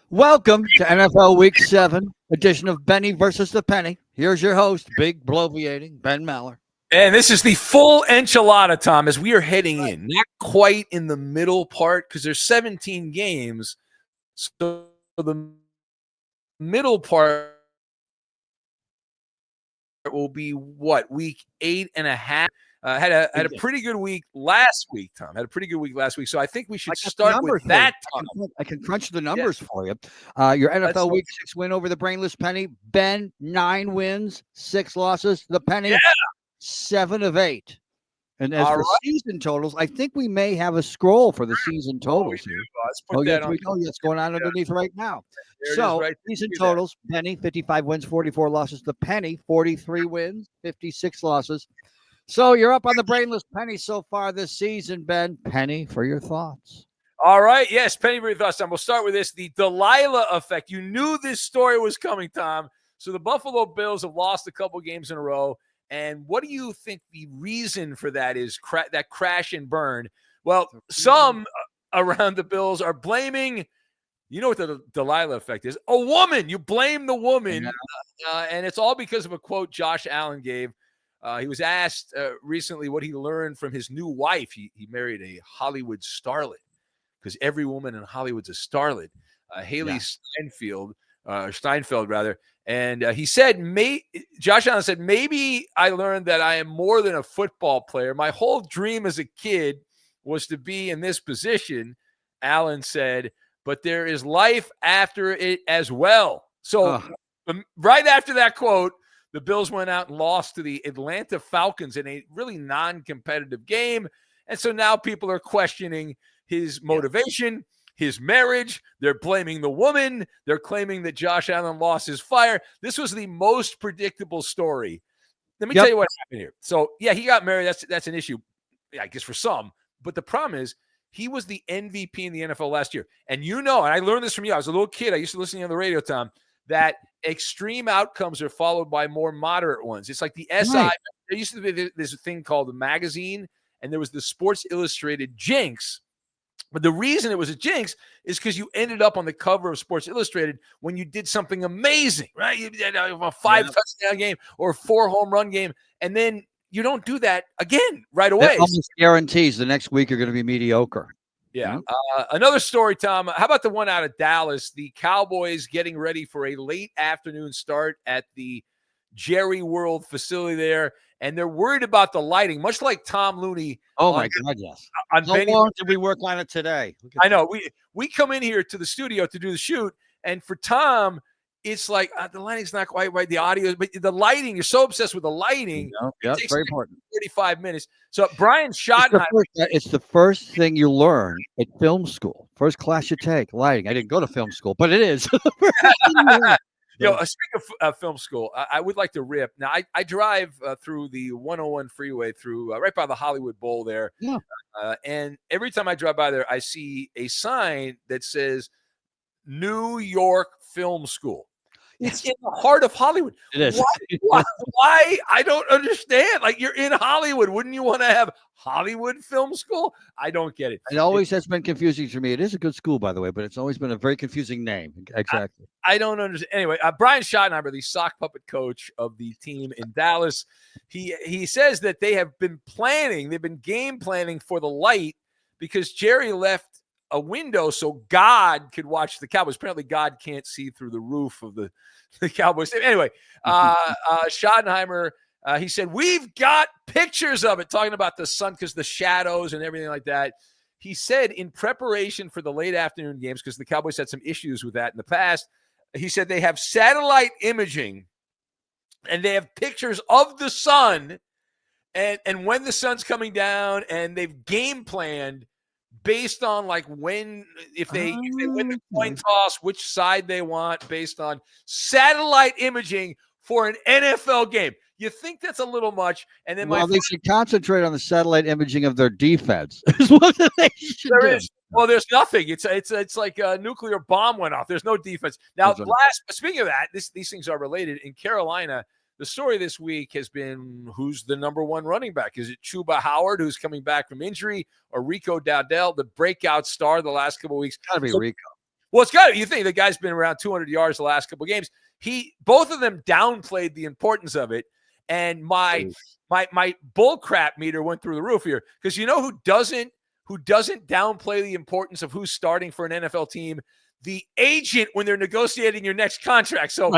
Welcome to NFL Week 7 edition of Benny versus the Penny. Here's your host, big bloviating Ben Maller. And this is the full enchilada, Tom, as we are heading in. Not quite in the middle part because there's 17 games. So the middle part will be what? Week 8.5. Had a pretty good week last week, Tom. Had a pretty good week last week. So I think we should start with that, Tom. I can crunch the numbers for you. Your NFL Week 6 win over the brainless Penny. Ben, 9 wins, 6 losses. The Penny, 7 of 8. And as for season totals, I think we may have a scroll for the season totals here. Let's put that on. It's going on underneath right now. So season totals, Penny, 55 wins, 44 losses. The Penny, 43 wins, 56 losses. So you're up on the brainless Penny so far this season, Ben. Penny, for your thoughts. All right. Yes, Penny, for your thoughts, Tom. We'll start with this. The Delilah effect. You knew this story was coming, Tom. So the Buffalo Bills have lost a couple games in a row. And what do you think the reason for that is, that crash and burn? Well, some around the Bills are blaming, you know what the Delilah effect is? A woman. You blame the woman. And it's all because of a quote Josh Allen gave. He was asked recently what he learned from his new wife. He married a Hollywood starlet because every woman in Hollywood's a starlet. Haley Steinfeld, rather. And he said, Josh Allen said, maybe I learned that I am more than a football player. My whole dream as a kid was to be in this position, Allen said, but there is life after it as well. So right after that quote, the Bills went out and lost to the Atlanta Falcons in a really non-competitive game. And so now people are questioning his motivation, his marriage. They're blaming the woman. They're claiming that Josh Allen lost his fire. This was the most predictable story. Let me tell you what happened here. So, yeah, he got married. That's an issue, I guess, for some. But the problem is he was the MVP in the NFL last year. And and I learned this from you. I was a little kid. I used to listen on the radio, Tom, that extreme outcomes are followed by more moderate ones. It's like the SI. Right. There used to be this thing called the magazine, and there was the Sports Illustrated jinx. But the reason it was a jinx is because you ended up on the cover of Sports Illustrated when you did something amazing, right? You did a 5-touchdown game or a 4-home run game, and then you don't do that again right away. That almost guarantees the next week you're going to be mediocre. Yeah. Another story, Tom. How about the one out of Dallas? The Cowboys getting ready for a late afternoon start at the Jerry World facility there, and they're worried about the lighting, much like Tomm Looney. Oh, my God, yes. How long did we work on it today? I know. We come in here to the studio to do the shoot, and for Tom, it's like the lighting's not quite right. The audio, but the lighting, you're so obsessed with the lighting. Yeah, it's very important. 45 minutes. So Brian Schottenheimer. It's the first thing you learn at film school. First class you take, lighting. I didn't go to film school, but it is. Speaking of film school, I would like to rip. Now, I drive through the 101 freeway through right by the Hollywood Bowl there. Yeah. And every time I drive by there, I see a sign that says New York Film School. It's in the heart of Hollywood. It is. Why? I don't understand. Like, you're in Hollywood. Wouldn't you want to have Hollywood Film School? I don't get it. It always has been confusing to me. It is a good school, by the way, but it's always been a very confusing name. Exactly. I don't understand. Anyway, Brian Schottenheimer, the sock puppet coach of the team in Dallas, he says that they have been planning. They've been game planning for the light because Jerry left a window so God could watch the Cowboys. Apparently, God can't see through the roof of the Cowboys. Anyway, Schottenheimer, he said, we've got pictures of it, talking about the sun because the shadows and everything like that. He said in preparation for the late afternoon games, because the Cowboys had some issues with that in the past, he said they have satellite imaging and they have pictures of the sun and when the sun's coming down, and they've game planned based on like if they win the coin toss, which side they want, based on satellite imaging for an NFL game. You think that's a little much, and then they should concentrate on the satellite imaging of their defense. Is what they should do. Well, there's nothing. It's like a nuclear bomb went off. There's no defense. Now, speaking of that, these things are related. In Carolina, the story this week has been who's the number one running back. Is it Chuba Howard, who's coming back from injury, or Rico Dowdell, the breakout star the last couple of weeks? Got to be Rico. Well, it's got. You think the guy's been around 200 yards the last couple of games. Both of them downplayed the importance of it, and my bull crap meter went through the roof here, because you know who doesn't downplay the importance of who's starting for an NFL team? The agent when they're negotiating your next contract. So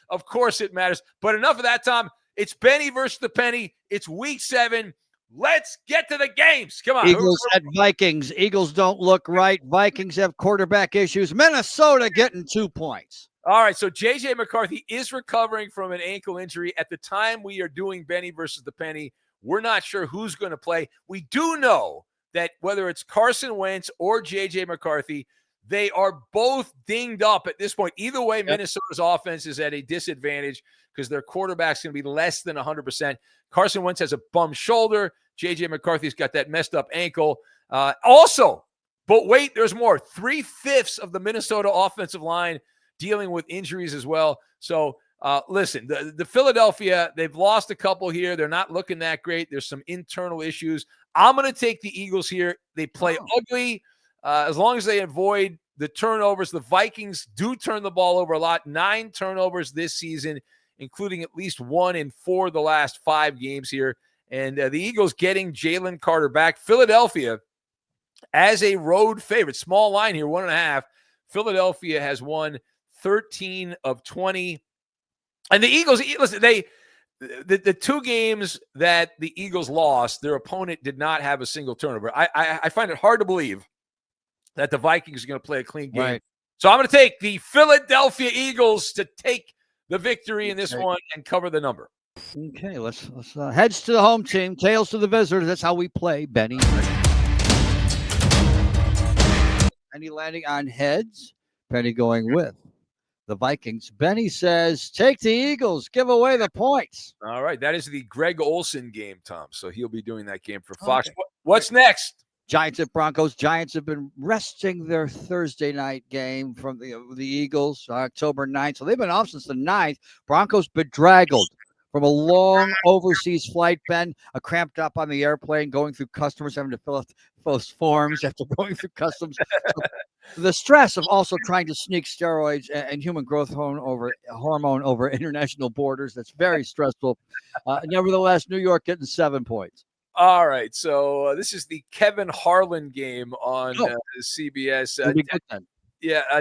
of course it matters. But enough of that, Tom. It's Benny versus the Penny. It's week 7. Let's get to the games. Come on. Eagles at Vikings. Eagles don't look right. Vikings have quarterback issues. Minnesota getting 2 points. All right, so J.J. McCarthy is recovering from an ankle injury. At the time we are doing Benny versus the Penny, we're not sure who's going to play. We do know that whether it's Carson Wentz or J.J. McCarthy, they are both dinged up at this point. Either way, Minnesota's offense is at a disadvantage because their quarterback's going to be less than 100%. Carson Wentz has a bum shoulder. J.J. McCarthy's got that messed up ankle. Also, but wait, there's more. 3/5 of the Minnesota offensive line dealing with injuries as well. So, listen, the Philadelphia, they've lost a couple here. They're not looking that great. There's some internal issues. I'm going to take the Eagles here. They play ugly. As long as they avoid the turnovers, the Vikings do turn the ball over a lot. 9 turnovers this season, including at least 1 in 4 of the last 5 games here. And the Eagles getting Jalen Carter back. Philadelphia as a road favorite. Small line here, 1.5. Philadelphia has won 13 of 20. And the Eagles, listen, the 2 games that the Eagles lost, their opponent did not have a single turnover. I find it hard to believe that the Vikings are going to play a clean game. Right. So I'm going to take the Philadelphia Eagles to take the victory in this one and cover the number. Okay, let's heads to the home team, tails to the visitors. That's how we play, Benny. Penny landing on heads. Penny going with the Vikings. Benny says, take the Eagles, give away the points. All right, that is the Greg Olsen game, Tom. So he'll be doing that game for Fox. Okay. What's next? Giants at Broncos. Giants have been resting their Thursday night game from the Eagles, October 9th. So they've been off since the 9th. Broncos bedraggled from a long overseas flight, Ben, cramped up on the airplane, going through customs, having to fill out those forms after going through customs. So the stress of also trying to sneak steroids and human growth hormone over international borders, that's very stressful. Nevertheless, New York getting 7 points. All right, so this is the Kevin Harlan game on CBS.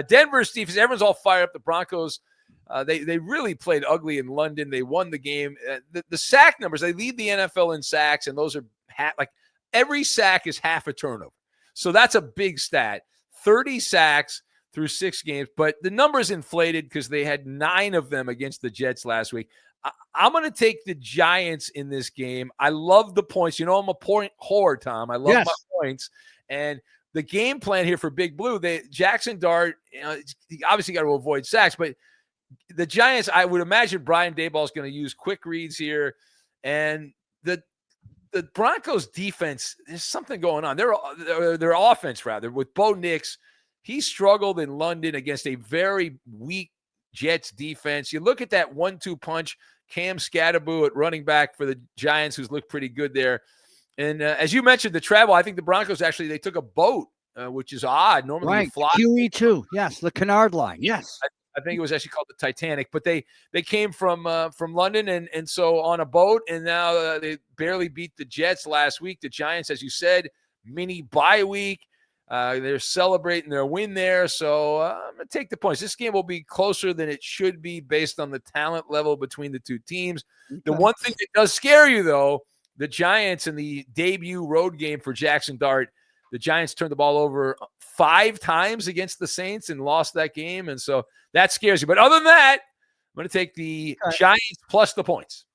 Denver's defense, everyone's all fired up. The Broncos, they really played ugly in London. They won the game. The sack numbers, they lead the NFL in sacks, and those are every sack is half a turnover. So that's a big stat. 30 sacks through 6 games, but the number's inflated because they had 9 of them against the Jets last week. I'm going to take the Giants in this game. I love the points. You know, I'm a point whore, Tom. I love my points. And the game plan here for Big Blue, Jackson Dart, he obviously got to avoid sacks, but the Giants, I would imagine Brian Daboll is going to use quick reads here. And the Broncos defense, there's something going on. Their offense, rather, with Bo Nix, he struggled in London against a very weak Jets defense. You look at that 1-2 punch, Cam Scatterboo at running back for the Giants, who's looked pretty good there. And as you mentioned, the travel, I think the Broncos actually, they took a boat, which is odd. Normally you fly. QE2, yes, the Canard line, yes. I think it was actually called the Titanic, but they came from London and so on a boat, and now they barely beat the Jets last week. The Giants, as you said, mini bye week. They're celebrating their win there, so I'm going to take the points. This game will be closer than it should be based on the talent level between the 2 teams. Okay. The one thing that does scare you, though, the Giants in the debut road game for Jackson Dart, the Giants turned the ball over 5 times against the Saints and lost that game, and so that scares you. But other than that, I'm going to take the Giants plus the points.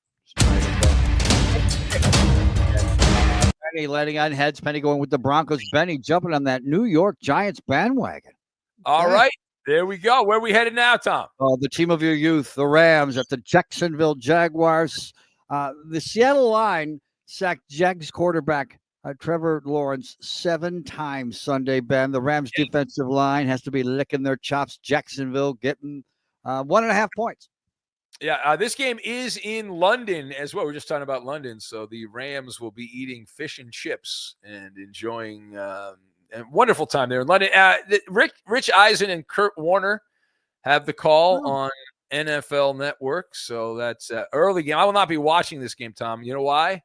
Penny letting on heads. Penny going with the Broncos. Benny jumping on that New York Giants bandwagon. All right. There we go. Where are we headed now, Tom? The team of your youth, the Rams at the Jacksonville Jaguars. The Seattle line sacked Jags quarterback Trevor Lawrence 7 times Sunday, Ben. The Rams defensive line has to be licking their chops. Jacksonville getting 1.5 points. Yeah, this game is in London as well. We're just talking about London. So the Rams will be eating fish and chips and enjoying a wonderful time there in London. Rich Eisen and Kurt Warner have the call on NFL Network. So that's early game. I will not be watching this game, Tom. You know why?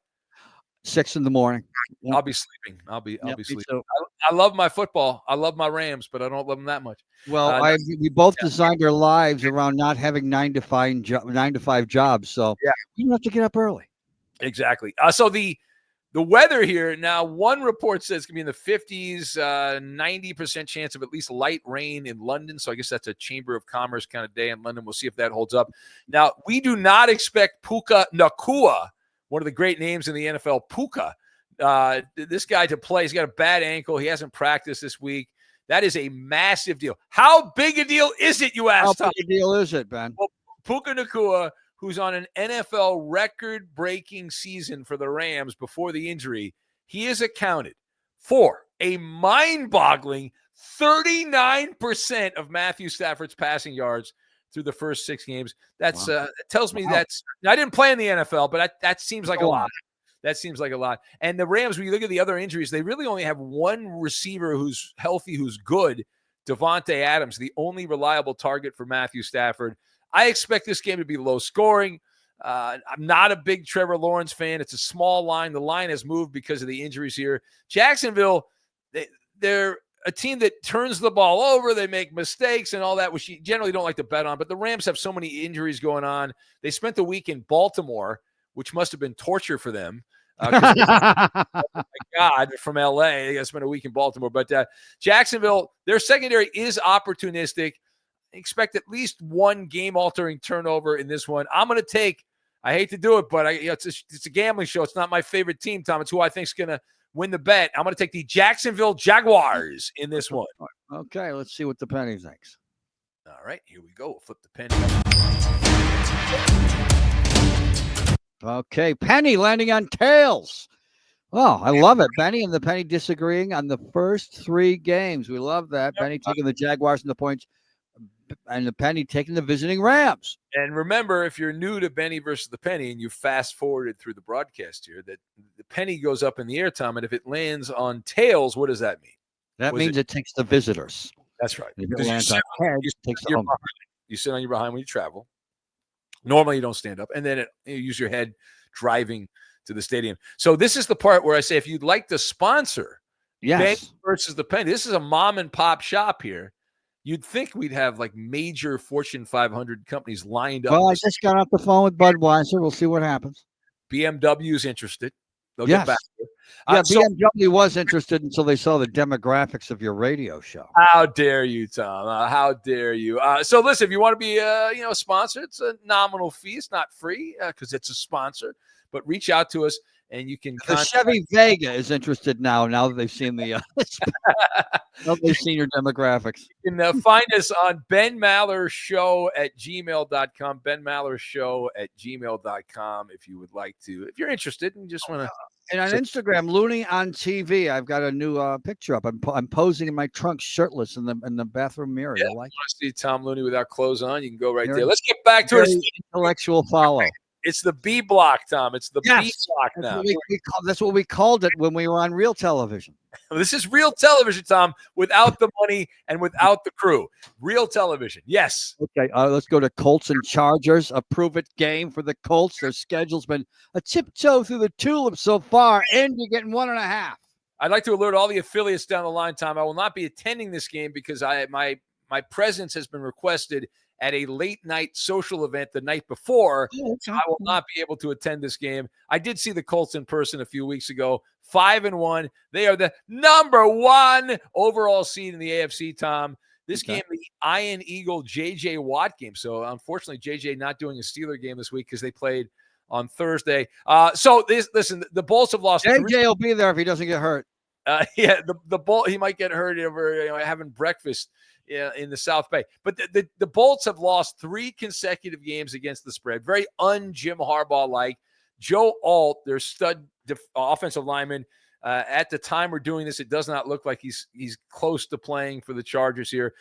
6 a.m. Yep. I'll be sleeping. I'll be sleeping. So. I love my football. I love my Rams, but I don't love them that much. Well, we both designed our lives around not having 9 to 5 jobs. So you don't have to get up early. Exactly. So the weather here now, one report says it's going to be in the 50s, 90% chance of at least light rain in London. So I guess that's a Chamber of Commerce kind of day in London. We'll see if that holds up. Now, we do not expect Puka Nacua, one of the great names in the NFL, Puka, this guy to play. He's got a bad ankle. He hasn't practiced this week. That is a massive deal. How big a deal is it, you ask? How big a deal is it, Ben? Well, Puka Nacua, who's on an NFL record-breaking season for the Rams before the injury, he is accounted for a mind-boggling 39% of Matthew Stafford's passing yards through the first 6 games. That's tells me that's – I didn't play in the NFL, but that seems like a lot. That seems like a lot. And the Rams, when you look at the other injuries, they really only have one receiver who's healthy, who's good, Devontae Adams, the only reliable target for Matthew Stafford. I expect this game to be low scoring. I'm not a big Trevor Lawrence fan. It's a small line. The line has moved because of the injuries here. Jacksonville, they're a team that turns the ball over. They make mistakes and all that, which you generally don't like to bet on. But the Rams have so many injuries going on. They spent the week in Baltimore, which must have been torture for them. Oh my God, from LA, they got to spend a week in Baltimore. But Jacksonville, their secondary is opportunistic. Expect at least one game-altering turnover in this one. I'm going to take, I hate to do it, but it's a gambling show. It's not my favorite team, Tom. It's who I think is going to win the bet. I'm going to take the Jacksonville Jaguars in this one. Okay, let's see what the penny thinks. All right, here we go. We'll flip the penny. Okay, penny landing on tails. Oh, I love it. Benny and the penny disagreeing on the first 3 games. We love that. Benny taking the Jaguars and the points, and the penny taking the visiting Rams. And remember, if you're new to Benny versus the penny and you fast forwarded through the broadcast here, that the penny goes up in the air, Tom, and if it lands on tails, what does that mean? That means it takes the visitors. That's right. If it lands on heads, it takes the home. You sit on your behind when you travel. Normally, you don't stand up, and then you use your head driving to the stadium. So this is the part where I say, if you'd like to sponsor Benny versus the penny, this is a mom and pop shop here. You'd think we'd have like major Fortune 500 companies lined up. Well, I just got off the phone with Budweiser. We'll see what happens. BMW's interested. They'll get back to it. BMW was interested until they saw the demographics of your radio show. How dare you, Tom? How dare you? So listen, if you want to be a sponsor, it's a nominal fee. It's not free because it's a sponsor. But reach out to us, and you can. The Chevy Vega is interested now that they've seen the. They've seen your demographics. You can find us on benmallershow@gmail.com. benmallershow@gmail.com if you would like to. If you're interested and just want to. And on Instagram, Looney on TV. I've got a new picture up. I'm posing in my trunk, shirtless in the bathroom mirror. Yeah, you like want to see Tomm Looney without clothes on? You can go right there. Let's get back to it. Intellectual follow. It's the B block, Tom. It's the B block now. That's what we called it when we were on real television. This is real television, Tom, without the money and without the crew. Real television. Yes. Okay, let's go to Colts and Chargers. A prove-it game for the Colts. Their schedule's been a tiptoe through the tulips so far, and you're getting 1.5. I'd like to alert all the affiliates down the line, Tom. I will not be attending this game because my presence has been requested at a late night social event the night before. So I will not be able to attend this game. I did see the Colts in person a few weeks ago. 5-1. They are the number 1 overall seed in the AFC, Tom. This game, the Iron Eagle JJ Watt game. So unfortunately, JJ not doing a Steeler game this week because they played on Thursday. Listen, the Bulls have lost. JJ will be there if he doesn't get hurt. The Bull, he might get hurt over having breakfast in the South Bay. But the Bolts have lost 3 consecutive games against the spread. Very un-Jim Harbaugh-like. Joe Alt, their stud offensive lineman, at the time we're doing this, it does not look like he's close to playing for the Chargers here.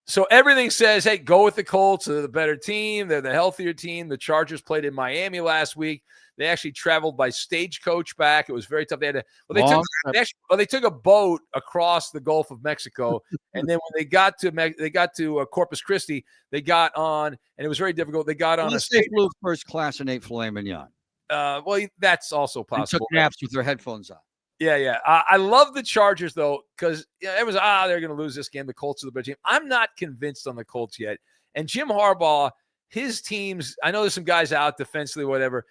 So everything says, hey, go with the Colts. They're the better team. They're the healthier team. The Chargers played in Miami last week. They actually traveled by stagecoach back. It was very tough. They had they took a boat across the Gulf of Mexico, and then when they got to Corpus Christi, they got on, and it was very difficult. They got on they flew first class and ate filet mignon. Well, that's also possible. And took naps with their headphones on. Yeah. I love the Chargers, though, because it was, they're going to lose this game. The Colts are the better team. I'm not convinced on the Colts yet. And Jim Harbaugh, his teams, I know there's some guys out defensively, whatever.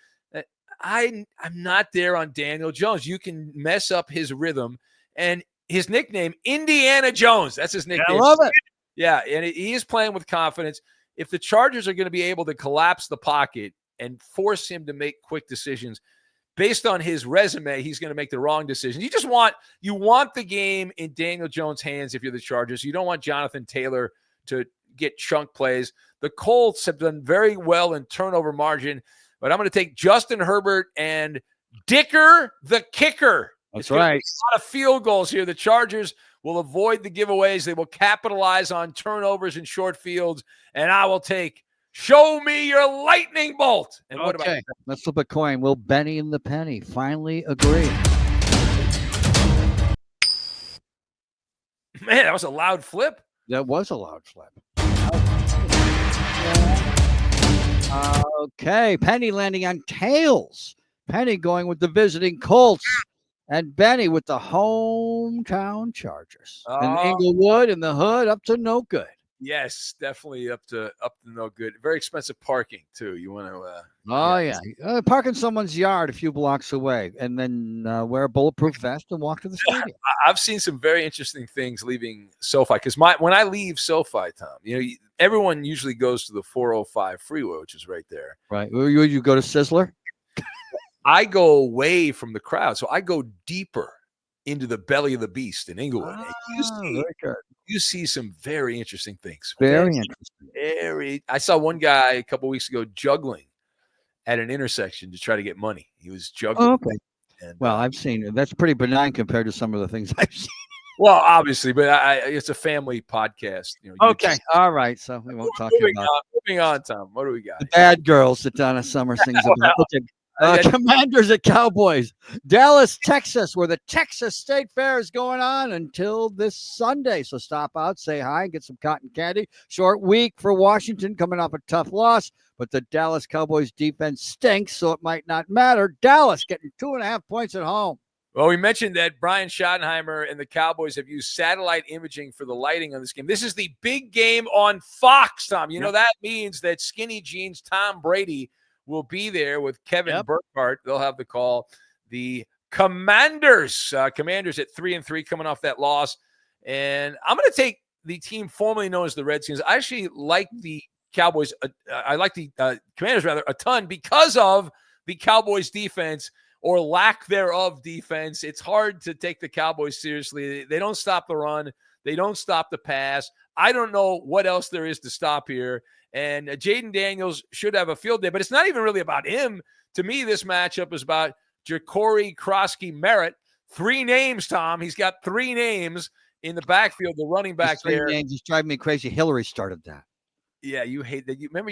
I'm not there on Daniel Jones. You can mess up his rhythm. And his nickname, Indiana Jones. That's his nickname. I love it. Yeah, and he is playing with confidence. If the Chargers are going to be able to collapse the pocket and force him to make quick decisions, based on his resume, he's going to make the wrong decision. You want the game in Daniel Jones' hands if you're the Chargers. You don't want Jonathan Taylor to get chunk plays. The Colts have done very well in turnover margin, but I'm going to take Justin Herbert and Dicker the kicker. That's right. A lot of field goals here. The Chargers will avoid the giveaways. They will capitalize on turnovers and short fields, and I will take show me your lightning bolt. And what about let's flip a coin. Will Benny and the Penny finally agree? Man, that was a loud flip. That was a loud flip. Okay, Penny landing on tails. Penny going with the visiting Colts. And Benny with the hometown Chargers. And Inglewood in the hood up to no good. Yes, definitely up to no good. Very expensive parking too. You want to? Park in someone's yard a few blocks away, and then wear a bulletproof vest and walk to the stadium. I've seen some very interesting things leaving SoFi because when I leave SoFi, Tom, everyone usually goes to the 405 freeway, which is right there. Right. You go to Sizzler. I go away from the crowd, so I go deeper into the belly of the beast in Inglewood. You see some very interesting things. Very interesting. I saw one guy a couple weeks ago juggling at an intersection to try to get money. He was juggling. Oh, okay. And, I've seen it. That's pretty benign compared to some of the things I've seen. Well, obviously, but it's a family podcast. Okay. All right. So we won't talk about it. Moving on, Tom. What do we got? The bad girls that Donna Summer sings about. Commanders at Cowboys. Dallas, Texas, where the Texas State Fair is going on until this Sunday. So stop out, say hi, get some cotton candy. Short week for Washington coming off a tough loss, but the Dallas Cowboys defense stinks, so it might not matter. Dallas getting 2.5 points at home. Well, we mentioned that Brian Schottenheimer and the Cowboys have used satellite imaging for the lighting on this game. This is the big game on Fox, Tom. That means that Skinny Jeans Tom Brady will be there with Kevin Burkhardt. They'll have the call. The Commanders at 3-3 coming off that loss. And I'm going to take the team formerly known as the Redskins. I actually like the Cowboys. I like the Commanders rather a ton because of the Cowboys defense or lack thereof defense. It's hard to take the Cowboys seriously. They don't stop the run. They don't stop the pass. I don't know what else there is to stop here. And Jaden Daniels should have a field day, but it's not even really about him. To me, this matchup is about Ja'Cory Krosky-Merritt. 3 names, Tom. He's got 3 names in the backfield, the running back there. 3 names is driving me crazy. Hillary started that. Yeah, you hate that. You remember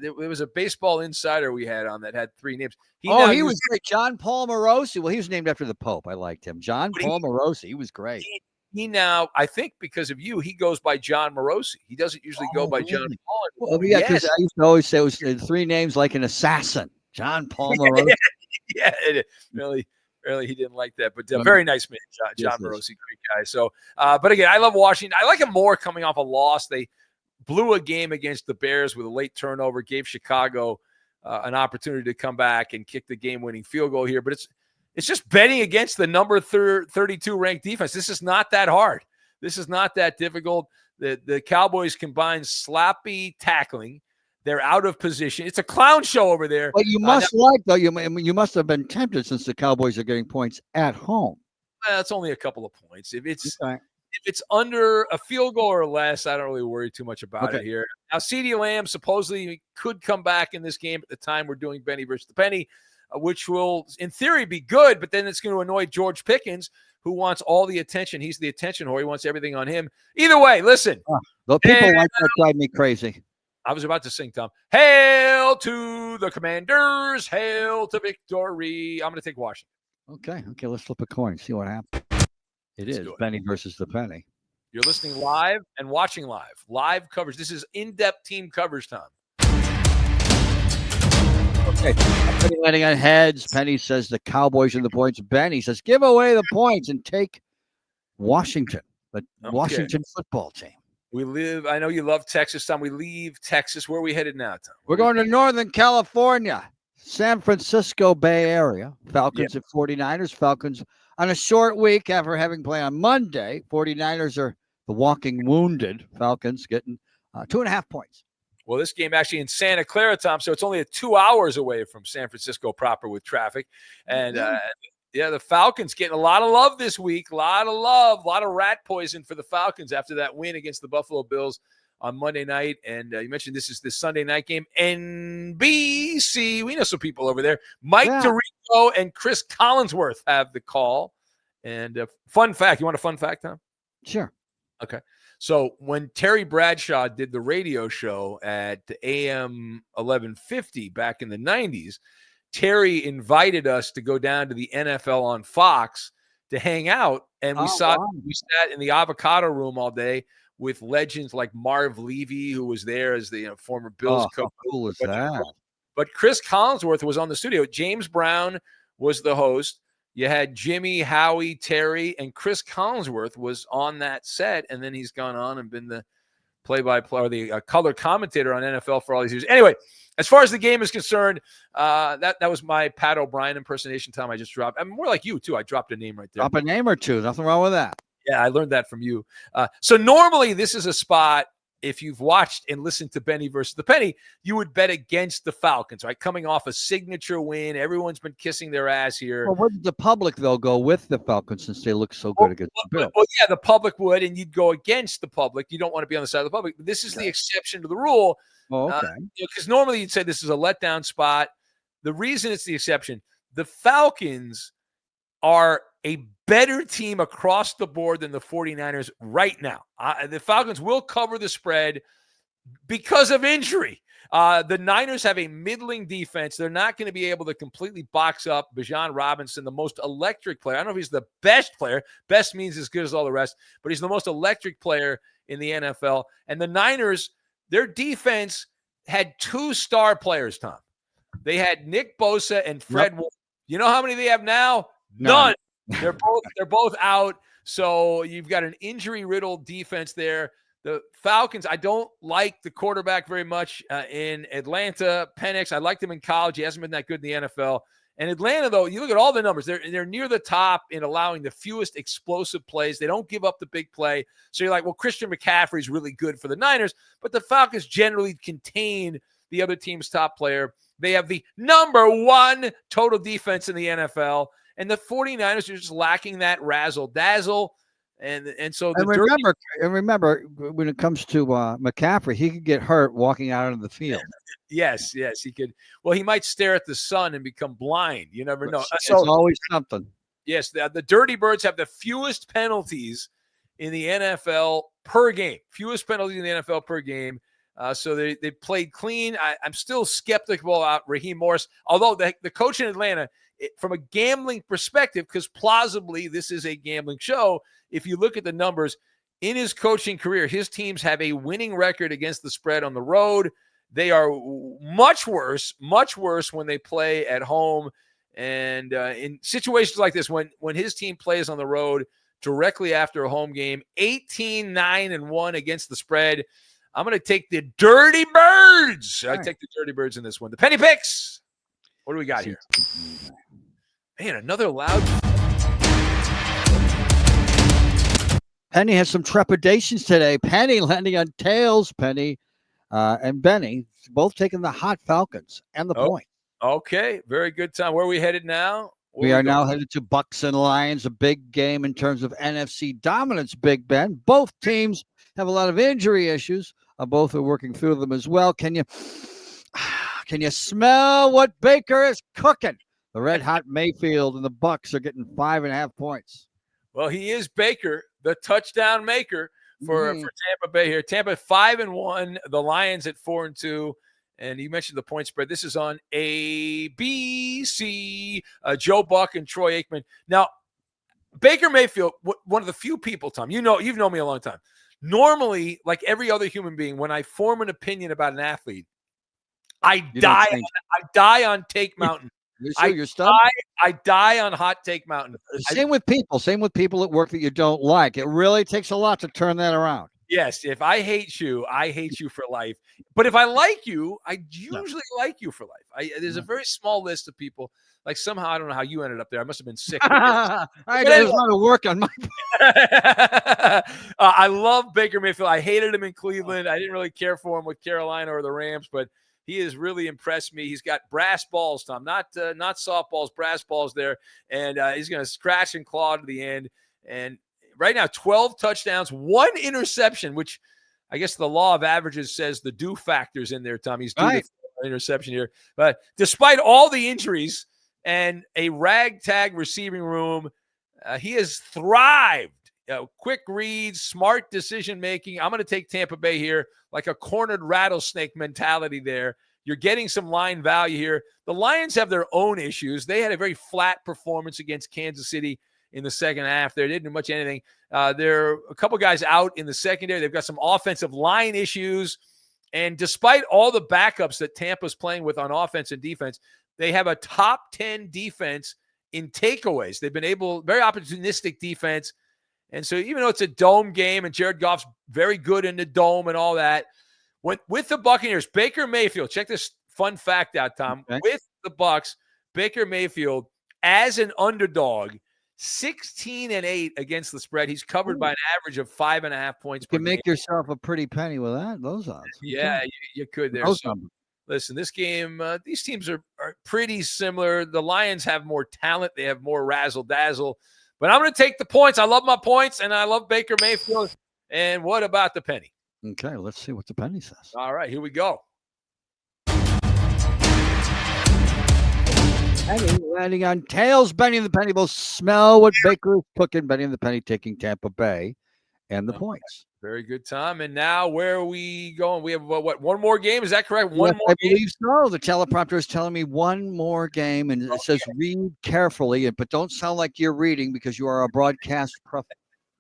there was a baseball insider we had on that had 3 names. He was great. John Paul Morosi. Well, he was named after the Pope. I liked him. John Paul Morosi. He was great. He now, I think because of you, he goes by John Morosi. He doesn't usually go by John Paul. Well, because I used to always say it was 3 names like an assassin. John Paul Morosi. Really, he didn't like that. But very nice man, John Morosi, great guy. So, but again, I love Washington. I like him more coming off a loss. They blew a game against the Bears with a late turnover, gave Chicago an opportunity to come back and kick the game-winning field goal here. But it's just betting against the number 32 ranked defense. This is not that hard. This is not that difficult. The Cowboys combine sloppy tackling. They're out of position. It's a clown show over there. But you must you must have been tempted since the Cowboys are getting points at home. It's only a couple of points. If it's under a field goal or less, I don't really worry too much about it here. Now, CeeDee Lamb supposedly could come back in this game at the time we're doing Benny versus the Penny, which will, in theory, be good, but then it's going to annoy George Pickens, who wants all the attention. He's the attention whore. He wants everything on him. Either way, listen, Though people like that drive me crazy. I was about to sing, Tom. Hail to the Commanders. Hail to victory. I'm going to take Washington. Okay. Let's flip a coin. See what happens. Let's is Benny versus the Penny. You're listening live and watching live. Live coverage. This is in-depth team coverage, Tom. Okay. Penny letting on heads. Penny says the Cowboys and the points. Benny says give away the points and take Washington, the Washington football team. I know you love Texas, Tom. We leave Texas. Where are we headed now, Tom? We're going to Northern California, San Francisco Bay Area. Falcons at 49ers. Falcons on a short week after having play on Monday. 49ers are the walking wounded. Falcons getting 2.5 points. Well, this game actually in Santa Clara, Tom, so it's only 2 hours away from San Francisco proper with traffic. And the Falcons getting a lot of love this week. A lot of love, a lot of rat poison for the Falcons after that win against the Buffalo Bills on Monday night. And you mentioned this is the Sunday night game. NBC, we know some people over there. Mike Tirico and Chris Collinsworth have the call. And fun fact, you want a fun fact, Tom? Sure. Okay. So when Terry Bradshaw did the radio show at AM 1150 back in the 90s, Terry invited us to go down to the NFL on Fox to hang out, and we sat in the avocado room all day with legends like Marv Levy, who was there as the former Bills coach. How cool is that? But Chris Collinsworth was on the studio. James Brown was the host. You had Jimmy, Howie, Terry, and Chris Collinsworth was on that set, and then he's gone on and been the play-by-play or the color commentator on NFL for all these years. Anyway, as far as the game is concerned, that was my Pat O'Brien impersonation, Tom. I just dropped. I'm more like you, too. I dropped a name right there. Drop a name or two. Nothing wrong with that. Yeah, I learned that from you. So normally this is a spot, if you've watched and listened to Benny versus the Penny, you would bet against the Falcons, right? Coming off a signature win. Everyone's been kissing their ass here. Well, wouldn't the public, though, go with the Falcons since they look so good against the Bills? Well, yeah, the public would, and you'd go against the public. You don't want to be on the side of the public. But this is the exception to the rule. Oh, okay. Because normally you'd say this is a letdown spot. The reason it's the exception, the Falcons are a better team across the board than the 49ers right now. The Falcons will cover the spread because of injury. The Niners have a middling defense. They're not going to be able to completely box up Bijan Robinson, the most electric player. I don't know if he's the best player. Best means as good as all the rest, but he's the most electric player in the NFL. And the Niners, their defense had 2 star players, Tom. They had Nick Bosa and Fred Wolf. You know how many they have now? None. They're both out. So you've got an injury-riddled defense there. The Falcons, I don't like the quarterback very much in Atlanta. Penix, I liked him in college. He hasn't been that good in the NFL. And Atlanta, though, you look at all the numbers. They're near the top in allowing the fewest explosive plays. They don't give up the big play. So you're like, well, Christian McCaffrey's really good for the Niners. But the Falcons generally contain the other team's top player. They have the number 1 total defense in the NFL. And the 49ers are just lacking that razzle-dazzle. And so remember, when it comes to McCaffrey, he could get hurt walking out into the field. Yes, he could. Well, he might stare at the sun and become blind. You never know. It's always something. Yes, the Dirty Birds have the fewest penalties in the NFL per game. Fewest penalties in the NFL per game. So they played clean. I'm still skeptical about Raheem Morris, although the coach in Atlanta, from a gambling perspective, because plausibly this is a gambling show, if you look at the numbers, in his coaching career, his teams have a winning record against the spread on the road. They are much worse when they play at home. And in situations like this, when his team plays on the road directly after a home game, 18-9-1 against the spread, I'm going to take the Dirty Birds. I take the Dirty Birds in this one. The Penny Picks. What do we got here? Man, another loud. Penny has some trepidations today. Penny landing on tails. Penny and Benny both taking the hot Falcons and the point. Okay, very good, Tom. Where are we headed now? We are now headed to Bucs and Lions, a big game in terms of NFC dominance, Big Ben. Both teams have a lot of injury issues. Both are working through them as well. Can you smell what Baker is cooking? The red hot Mayfield and the Bucs are getting 5.5 points. Well, he is Baker, the touchdown maker. for Tampa Bay here. Tampa 5-1, the Lions at 4-2. And you mentioned the point spread. This is on ABC. Joe Buck and Troy Aikman. Now, Baker Mayfield, one of the few people, Tom, you've known me a long time. Normally, like every other human being, when I form an opinion about an athlete, I die on Take Mountain. You're stubborn. I die on Hot Take Mountain. Same with people at work that you don't like. It really takes a lot to turn that around. Yes, if I hate you for life. But if I like you, I usually like you for life. There's a very small list of people. Like somehow, I don't know how you ended up there. I must have been sick. I did a lot of work on my. I love Baker Mayfield. I hated him in Cleveland. I didn't really care for him with Carolina or the Rams, but he has really impressed me. He's got brass balls, Tom, not softballs, brass balls there, and he's going to scratch and claw to the end. And right now, 12 touchdowns, 1 interception, which I guess the law of averages says the due factor's in there, Tom. He's due to interception here. But despite all the injuries and a ragtag receiving room, he has thrived. Quick reads, smart decision-making. I'm going to take Tampa Bay here, like a cornered rattlesnake mentality there. You're getting some line value here. The Lions have their own issues. They had a very flat performance against Kansas City in the second half. They didn't do much anything. There are a couple guys out in the secondary. They've got some offensive line issues. And despite all the backups that Tampa's playing with on offense and defense, they have a top 10 defense in takeaways. They've been able, very opportunistic defense. And so even though it's a dome game and Jared Goff's very good in the dome and all that, with the Buccaneers, Baker Mayfield, check this fun fact out, Tom. Okay. With the Bucs, Baker Mayfield as an underdog, 16-8 against the spread. He's covered by an average of 5.5 points. You can make yourself a pretty penny with those odds. Yeah, you could there. So, listen, this game, these teams are pretty similar. The Lions have more talent. They have more razzle-dazzle. But I'm going to take the points. I love my points, and I love Baker Mayfield. And what about the penny? Okay, let's see what the penny says. All right, here we go. Penny landing on tails. Benny and the penny both smell what Baker is cooking. Benny and the penny taking Tampa Bay and the points. Very good, Tom. And now where are we going? We have, one more game? Is that correct? One more I believe so. The teleprompter is telling me one more game, and it says read carefully, but don't sound like you're reading because you are a broadcast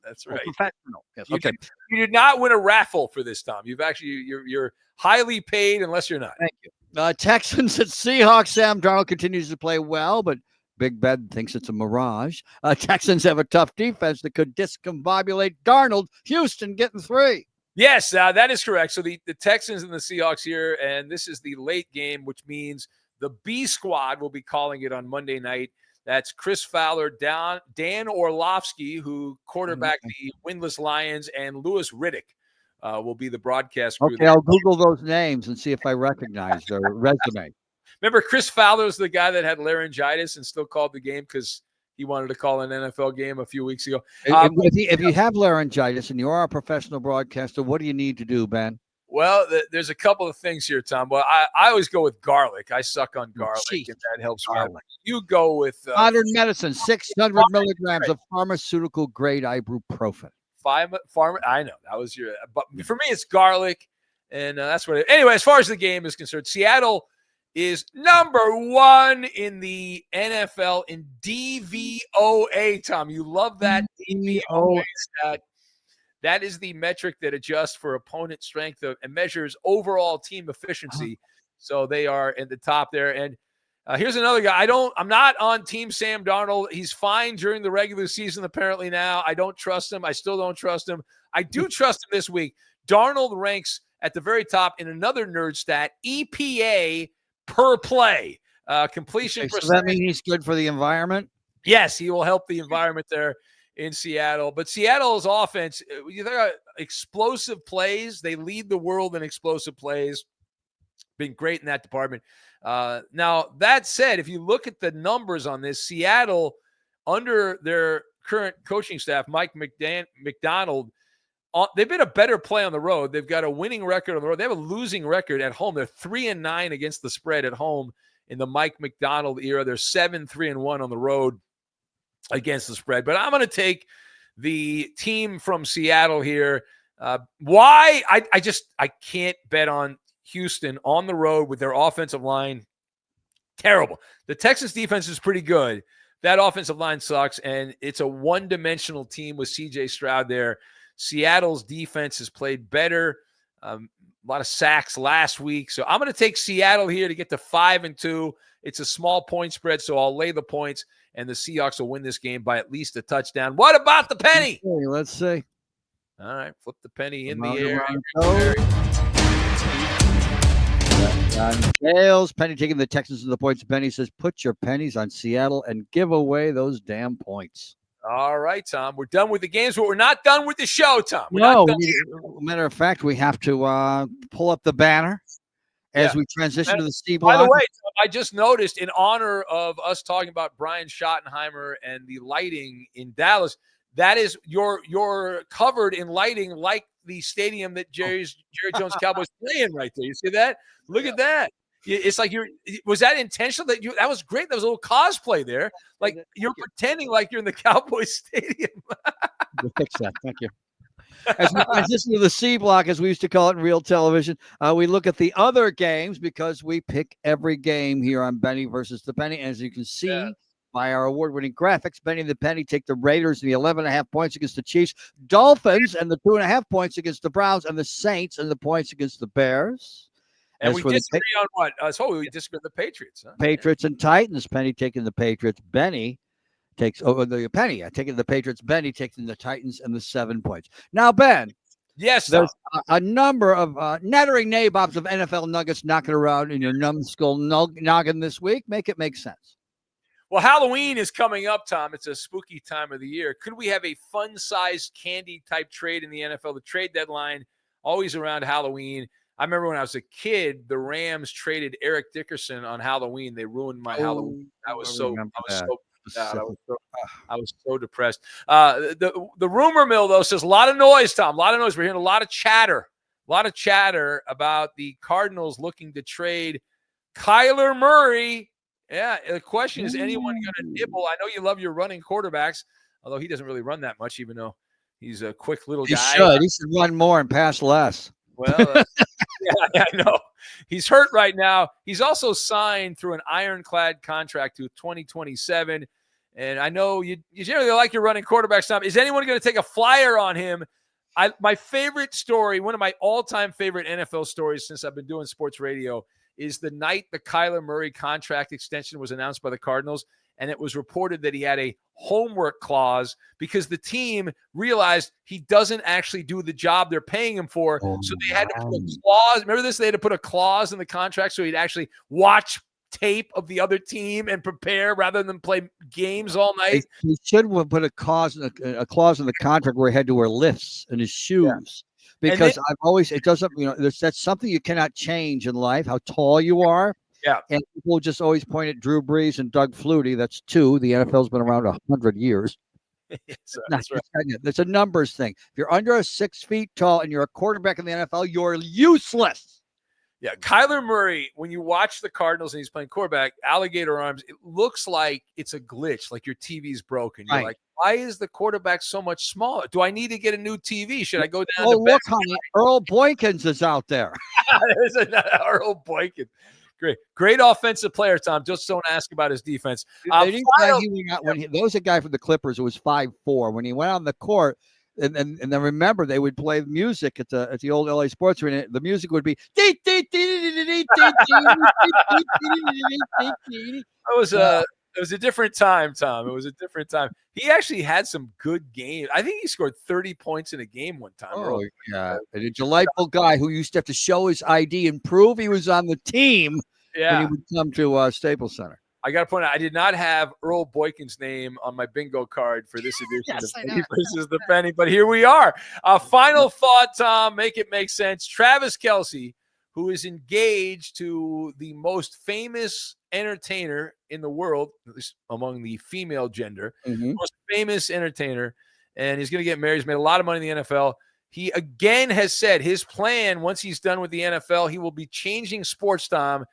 That's right. Professional. Yes. Okay. You did not win a raffle for this, Tom. You've actually, you're highly paid unless you're not. Thank you. Texans at Seahawks. Sam Darnold continues to play well, but Big Ben thinks it's a mirage. Texans have a tough defense that could discombobulate Darnold. Houston getting 3. Yes, that is correct. So the Texans and the Seahawks here, and this is the late game, which means the B squad will be calling it on Monday night. That's Chris Fowler, Dan Orlovsky, who quarterbacked the winless Lions, and Louis Riddick will be the broadcast crew. Okay, I'll Google those names and see if I recognize their resume. Remember, Chris Fowler was the guy that had laryngitis and still called the game because he wanted to call an NFL game a few weeks ago. If you have laryngitis and you are a professional broadcaster, what do you need to do, Ben? Well, there's a couple of things here, Tom. Well, I always go with garlic. I suck on garlic, and that helps me out. You go with modern medicine, 600 milligrams of pharmaceutical grade ibuprofen. I know that was your, but for me, it's garlic, and that's what. Anyway, as far as the game is concerned, Seattle is number 1 in the NFL in DVOA. Tom, you love that DVOA stat. That is the metric that adjusts for opponent strength and measures overall team efficiency. So they are in the top there. And here's another guy. I'm not on Team Sam Darnold. He's fine during the regular season, apparently now. I don't trust him. I still don't trust him. I do trust him this week. Darnold ranks at the very top in another nerd stat, EPA per play. Completion percentage. So that means he's good for the environment? Yes, he will help the environment there in Seattle. But Seattle's offense, you think about explosive plays, they lead the world in explosive plays. Been great in that department. Now, that said, if you look at the numbers on this, Seattle, under their current coaching staff, Mike McDonald, they've been a better play on the road. They've got a winning record on the road. They have a losing record at home. They're 3-9 against the spread at home in the Mike McDonald era. They're 7-3-1 on the road against the spread. But I'm going to take the team from Seattle here. Why? I can't bet on Houston on the road with their offensive line. Terrible. The Texans defense is pretty good. That offensive line sucks, and it's a one-dimensional team with C.J. Stroud there. Seattle's defense has played better. A lot of sacks last week. So I'm going to take Seattle here to get to 5-2. It's a small point spread, so I'll lay the points, and the Seahawks will win this game by at least a touchdown. What about the penny? Okay, let's see. All right, flip the penny in Amount the air. Tails, Penny taking the Texans to the points. Penny says, put your pennies on Seattle and give away those damn points. All right, Tom. We're done with the games, but we're not done with the show, Tom. Matter of fact, we have to pull up the banner as we transition to the C block. By the way, Tom, I just noticed in honor of us talking about Brian Schottenheimer and the lighting in Dallas, that is you're covered in lighting like the stadium that Jerry Jones Cowboys play in right there. You see that? Look at that. It's like was that intentional? That was great. That was a little cosplay there. Like you're pretending like you're in the Cowboys stadium. We'll fix that. Thank you. As we transition to the C block, as we used to call it in real television, we look at the other games because we pick every game here on Benny versus the Penny. As you can see by our award-winning graphics, Benny and the Penny take the Raiders and the 11.5 points against the Chiefs, Dolphins and the 2.5 points against the Browns, and the Saints and the points against the Bears. And we disagree on what? We disagree with the Patriots. Huh? Patriots and Titans. Penny taking the Patriots. Benny takes the Penny. Taking the Patriots. Benny taking the Titans and the 7 points. Now, Ben. Yes, there's a number of nattering nabobs of NFL nuggets knocking around in your numbskull noggin this week. Make it make sense. Well, Halloween is coming up, Tom. It's a spooky time of the year. Could we have a fun-sized candy-type trade in the NFL? The trade deadline, always around Halloween. I remember when I was a kid, the Rams traded Eric Dickerson on Halloween. They ruined my Halloween. I was so depressed. The rumor mill, though, says a lot of noise, Tom. A lot of noise. We're hearing a lot of chatter about the Cardinals looking to trade Kyler Murray. Yeah, the question is, anyone going to nibble? I know you love your running quarterbacks, although he doesn't really run that much, even though he's a quick little guy. He should run more and pass less. Well, I know. He's hurt right now. He's also signed through an ironclad contract to 2027. And I know you generally like your running quarterbacks, Tom. Is anyone going to take a flyer on him? My favorite story, one of my all-time favorite NFL stories since I've been doing sports radio, is the night the Kyler Murray contract extension was announced by the Cardinals. And it was reported that he had a homework clause because the team realized he doesn't actually do the job they're paying him for. So they had to put a clause. Remember this? They had to put a clause in the contract so he'd actually watch tape of the other team and prepare rather than play games all night. He should have put a clause in the contract where he had to wear lifts in his shoes. Yeah. Because it doesn't, that's something you cannot change in life, how tall you are. Yeah. And people just always point at Drew Brees and Doug Flutie. That's two. The NFL's been around 100 years. That's right. It's a numbers thing. If you're under 6 feet tall and you're a quarterback in the NFL, you're useless. Yeah. Kyler Murray, when you watch the Cardinals and he's playing quarterback, alligator arms, it looks like it's a glitch, like your TV's broken. You're like, why is the quarterback so much smaller? Do I need to get a new TV? Should I go down to look, honey, Earl Boykins is out there. There's another Earl Boykins. Great offensive player, Tom. Just don't ask about his defense. There was a guy from the Clippers who was 5'4". When he went on the court, and then remember they would play music at the old LA Sports Arena. The music would be. It was a different time, Tom. It was a different time. He actually had some good games. I think he scored 30 points in a game one time. Oh, yeah. And a delightful guy who used to have to show his ID and prove he was on the team when he would come to Staples Center. I got to point out, I did not have Earl Boykins' name on my bingo card for this edition of Penny versus the Penny, but here we are. Final thought, Tom, make it make sense. Travis Kelce, who is engaged to the most famous entertainer in the world, at least among the female gender, most famous entertainer, and he's going to get married. He's made a lot of money in the NFL. He again has said his plan, once he's done with the NFL, he will be changing sports, Tom.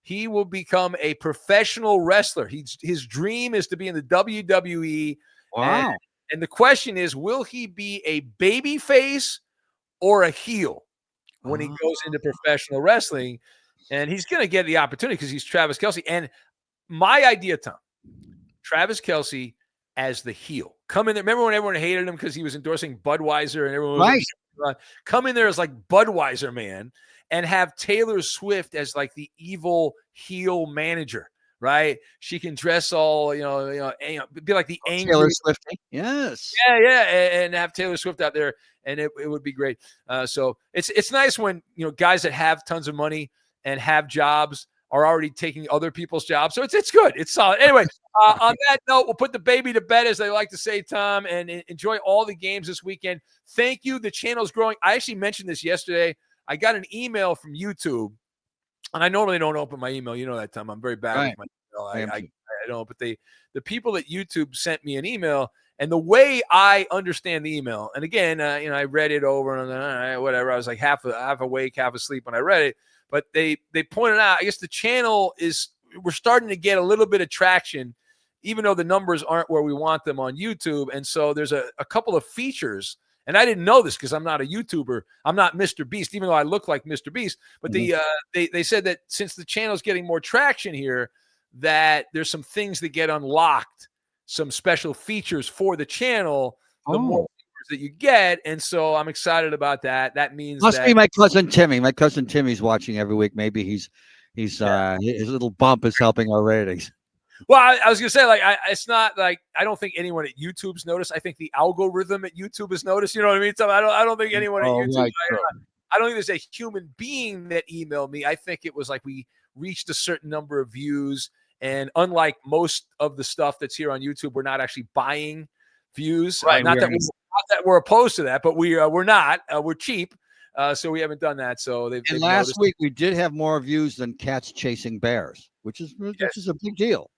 He will become a professional wrestler. His dream is to be in the WWE. Wow. And the question is, will he be a baby face or a heel when he goes into professional wrestling. And he's going to get the opportunity because he's Travis Kelce. And my idea, Tom, Travis Kelce as the heel. Come in there. Remember when everyone hated him because he was endorsing Budweiser and everyone was like, come in there as like Budweiser man and have Taylor Swift as like the evil heel manager, right? She can dress all, be like the angry Taylor Swift. Yes. Yeah. And have Taylor Swift out there, and it would be great. So it's nice when, guys that have tons of money and have jobs are already taking other people's jobs. So it's good. It's solid. Anyway, on that note, we'll put the baby to bed, as they like to say, Tom, and enjoy all the games this weekend. Thank you. The channel's growing. I actually mentioned this yesterday. I got an email from YouTube, and I normally don't open my email. You know that, Tom. I'm very bad with my email. I don't, but the people at YouTube sent me an email, and the way I understand the email, and again, I read it over and whatever. I was like half awake, half asleep when I read it. But they pointed out, I guess the channel we're starting to get a little bit of traction, even though the numbers aren't where we want them on YouTube. And so there's a couple of features, and I didn't know this because I'm not a YouTuber. I'm not Mr. Beast, even though I look like Mr. Beast. But they said that since the channel's getting more traction here, that there's some things that get unlocked, some special features for the channel, the more that you get. And so I'm excited about that. That means must be my cousin Timmy. My cousin Timmy's watching every week. Maybe his little bump is helping our ratings. Well, I was gonna say, like, it's not like I don't think anyone at YouTube's noticed. I think the algorithm at YouTube has noticed. You know what I mean? So I don't think anyone at YouTube. Right, I don't think there's a human being that emailed me. I think it was like we reached a certain number of views, and unlike most of the stuff that's here on YouTube, we're not actually buying views. Right. Not that we're opposed to that, but we're not. We're cheap, so we haven't done that. So they've last week we did have more views than cats chasing bears, which is a big deal.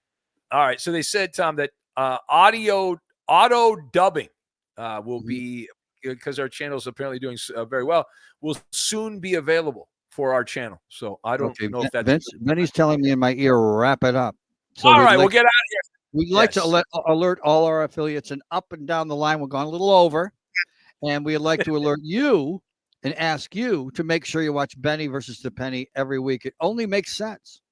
All right. So they said, Tom, that auto dubbing will be, because our channel is apparently doing very well, will soon be available for our channel. So I don't know if that's Benny's telling me in my ear, wrap it up. So all right, we'll get out of here. We'd like to alert all our affiliates, and up and down the line, we're going a little over, and we'd like to alert you and ask you to make sure you watch Benny versus the Penny every week. It only makes sense.